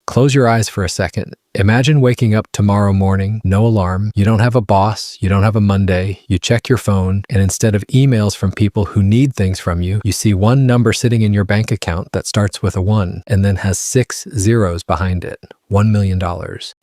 Close your eyes for a second. Imagine waking up tomorrow morning, no alarm, you don't have a boss, you don't have a Monday, you check your phone, and instead of emails from people who need things from you, you see one number sitting in your bank account that starts with a 1 and then has 6 zeros behind it. $1 million.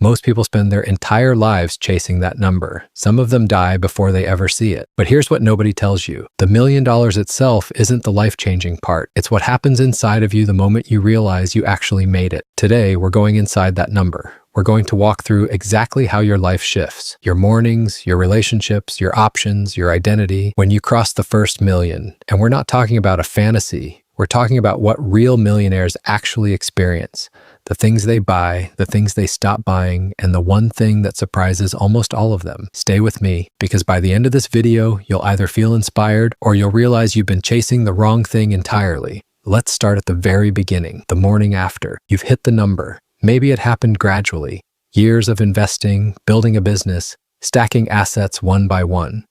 Most people spend their entire lives chasing that number. Some of them die before they ever see it. But here's what nobody tells you. The $1 million itself isn't the life-changing part. It's what happens inside of you the moment you realize you actually made it. Today, we're going inside that number. We're going to walk through exactly how your life shifts. Your mornings, your relationships, your options, your identity, when you cross the first million. And we're not talking about a fantasy. We're talking about what real millionaires actually experience. The things they buy, the things they stop buying, and the one thing that surprises almost all of them. Stay with me, because by the end of this video, you'll either feel inspired or you'll realize you've been chasing the wrong thing entirely. Let's start at the very beginning, the morning after. You've hit the number. Maybe it happened gradually. Years of investing, building a business, stacking assets one by one.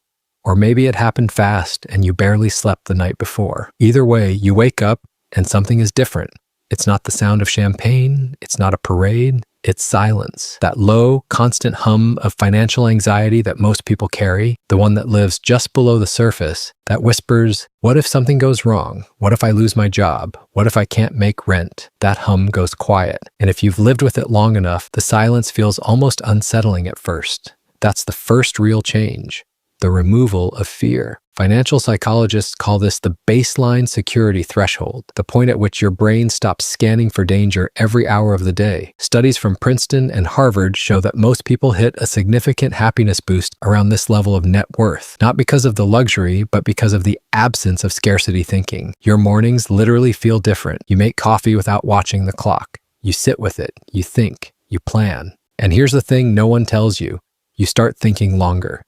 Or maybe it happened fast and you barely slept the night before. Either way, you wake up and something is different. It's not the sound of champagne. It's not a parade. It's silence. That low, constant hum of financial anxiety that most people carry, the one that lives just below the surface, that whispers, what if something goes wrong? What if I lose my job? What if I can't make rent? That hum goes quiet. And if you've lived with it long enough, the silence feels almost unsettling at first. That's the first real change. The removal of fear. Financial psychologists call this the baseline security threshold, the point at which your brain stops scanning for danger every hour of the day. Studies from Princeton and Harvard show that most people hit a significant happiness boost around this level of net worth, not because of the luxury, but because of the absence of scarcity thinking. Your mornings literally feel different. You make coffee without watching the clock. You sit with it. You think. You plan. And here's the thing no one tells you. You start thinking longer.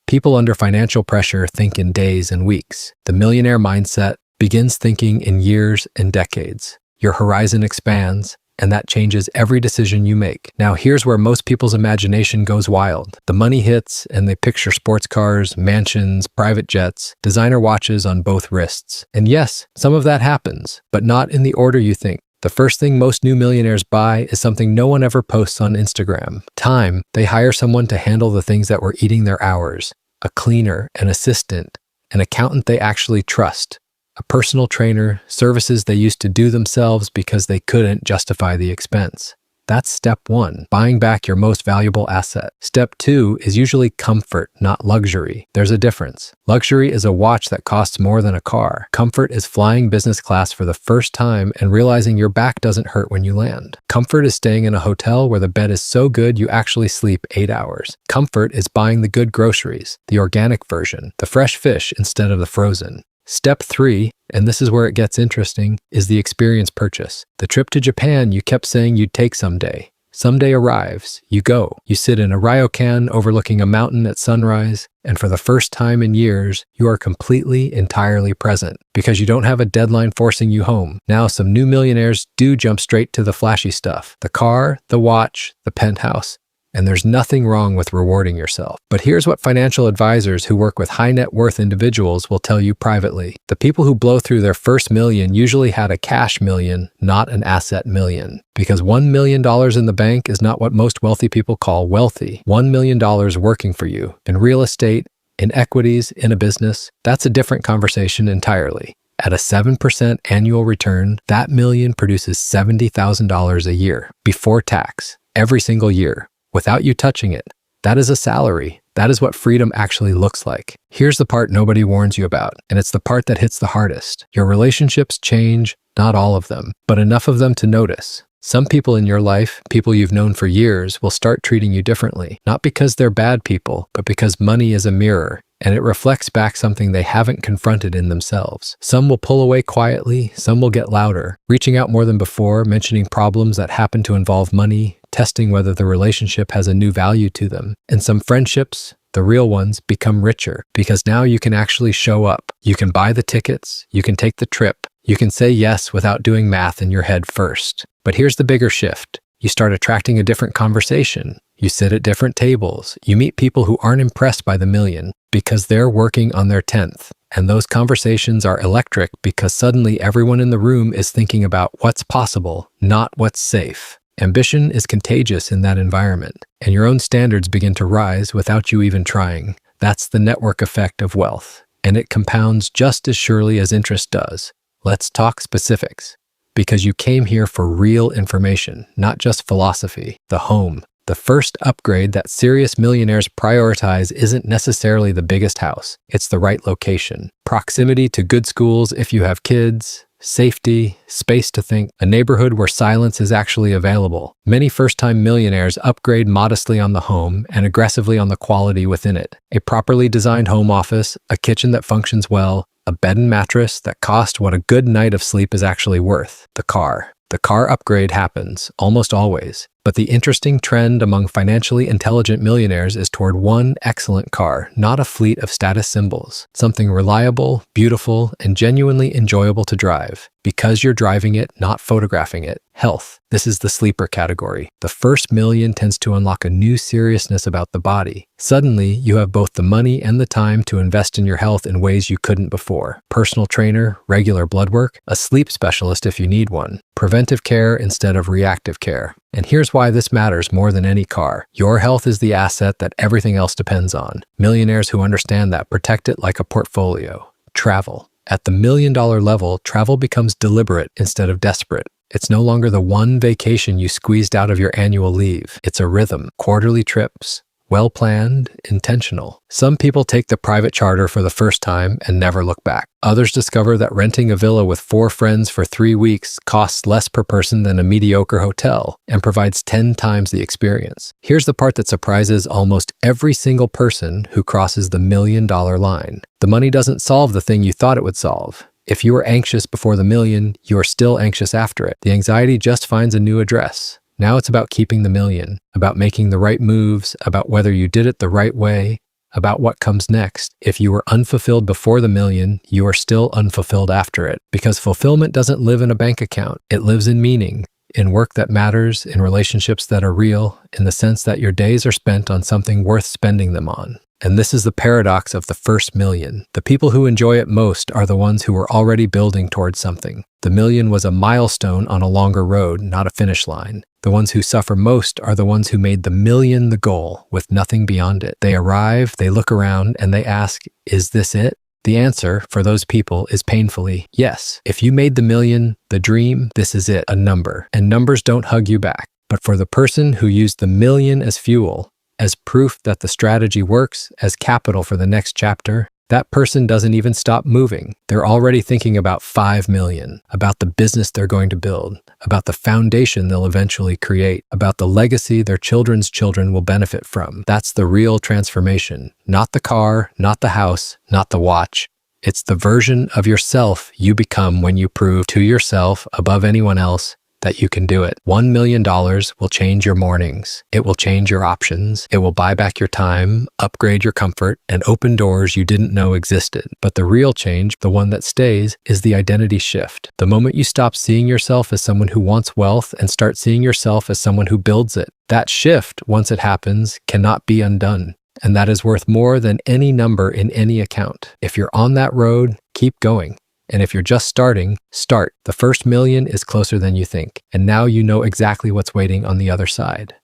People under financial pressure think in days and weeks. The millionaire mindset begins thinking in years and decades. Your horizon expands, and that changes every decision you make. Now, here's where most people's imagination goes wild. The money hits, and they picture sports cars, mansions, private jets, designer watches on both wrists. And yes, some of that happens, but not in the order you think. The first thing most new millionaires buy is something no one ever posts on Instagram. Time. They hire someone to handle the things that were eating their hours. A cleaner, an assistant, an accountant they actually trust. A personal trainer, services they used to do themselves because they couldn't justify the expense. That's step 1, buying back your most valuable asset. Step 2 is usually comfort, not luxury. There's a difference. Luxury is a watch that costs more than a car. Comfort is flying business class for the first time and realizing your back doesn't hurt when you land. Comfort is staying in a hotel where the bed is so good you actually sleep 8 hours. Comfort is buying the good groceries, the organic version, the fresh fish instead of the frozen. Step 3, and this is where it gets interesting, is the experience purchase. The trip to Japan you kept saying you'd take someday. Someday arrives. You go. You sit in a ryokan overlooking a mountain at sunrise, and for the first time in years, you are completely, entirely present because you don't have a deadline forcing you home. Now, some new millionaires do jump straight to the flashy stuff. The car, the watch, the penthouse. And there's nothing wrong with rewarding yourself. But here's what financial advisors who work with high net worth individuals will tell you privately. The people who blow through their first million usually had a cash million, not an asset million. Because $1 million in the bank is not what most wealthy people call wealthy. $1 million working for you in real estate, in equities, in a business, that's a different conversation entirely. At a 7% annual return, that million produces $70,000 a year before tax, every single year. Without you touching it. That is a salary. That is what freedom actually looks like. Here's the part nobody warns you about, and it's the part that hits the hardest. Your relationships change, not all of them, but enough of them to notice. Some people in your life, people you've known for years, will start treating you differently, not because they're bad people, but because money is a mirror, and it reflects back something they haven't confronted in themselves. Some will pull away quietly, some will get louder, reaching out more than before, mentioning problems that happen to involve money, testing whether the relationship has a new value to them. And some friendships, the real ones, become richer because now you can actually show up. You can buy the tickets, you can take the trip, you can say yes without doing math in your head first. But here's the bigger shift. You start attracting a different conversation. You sit at different tables. You meet people who aren't impressed by the million because they're working on their 10th. And those conversations are electric because suddenly everyone in the room is thinking about what's possible, not what's safe. Ambition is contagious in that environment, and your own standards begin to rise without you even trying. That's the network effect of wealth, and it compounds just as surely as interest does. Let's talk specifics, because you came here for real information, not just philosophy. The home. The first upgrade that serious millionaires prioritize isn't necessarily the biggest house. It's the right location. Proximity to good schools if you have kids, safety, space to think, a neighborhood where silence is actually available. Many first-time millionaires upgrade modestly on the home and aggressively on the quality within it. A properly designed home office, a kitchen that functions well, a bed and mattress that cost what a good night of sleep is actually worth. The car. The car upgrade happens, almost always. But the interesting trend among financially intelligent millionaires is toward one excellent car, not a fleet of status symbols. Something reliable, beautiful, and genuinely enjoyable to drive. Because you're driving it, not photographing it. Health. This is the sleeper category. The first million tends to unlock a new seriousness about the body. Suddenly, you have both the money and the time to invest in your health in ways you couldn't before. Personal trainer, regular blood work, a sleep specialist if you need one. Preventive care instead of reactive care. And here's why this matters more than any car. Your health is the asset that everything else depends on. Millionaires who understand that protect it like a portfolio. Travel. At the $1 million level, travel becomes deliberate instead of desperate. It's no longer the one vacation you squeezed out of your annual leave. It's a rhythm. Quarterly trips. Well-planned, intentional. Some people take the private charter for the first time and never look back. Others discover that renting a villa with 4 friends for 3 weeks costs less per person than a mediocre hotel and provides 10 times the experience. Here's the part that surprises almost every single person who crosses the $1 million line. The money doesn't solve the thing you thought it would solve. If you were anxious before the million, you are still anxious after it. The anxiety just finds a new address. Now it's about keeping the million, about making the right moves, about whether you did it the right way, about what comes next. If you were unfulfilled before the million, you are still unfulfilled after it. Because fulfillment doesn't live in a bank account. It lives in meaning, in work that matters, in relationships that are real, in the sense that your days are spent on something worth spending them on. And this is the paradox of the first million. The people who enjoy it most are the ones who are already building towards something. The million was a milestone on a longer road, not a finish line. The ones who suffer most are the ones who made the million the goal, with nothing beyond it. They arrive, they look around, and they ask, is this it? The answer, for those people, is painfully, yes. If you made the million, the dream, this is it, a number. And numbers don't hug you back. But for the person who used the million as fuel, as proof that the strategy works, as capital for the next chapter, that person doesn't even stop moving. They're already thinking about 5 million, about the business they're going to build, about the foundation they'll eventually create, about the legacy their children's children will benefit from. That's the real transformation. Not the car, not the house, not the watch. It's the version of yourself you become when you prove to yourself, above anyone else, that you can do it. $1 million will change your mornings. It will change your options. It will buy back your time, upgrade your comfort, and open doors you didn't know existed. But the real change, the one that stays, is the identity shift. The moment you stop seeing yourself as someone who wants wealth and start seeing yourself as someone who builds it. That shift, once it happens, cannot be undone. And that is worth more than any number in any account. If you're on that road, keep going. And if you're just starting, start. The first million is closer than you think. And now you know exactly what's waiting on the other side.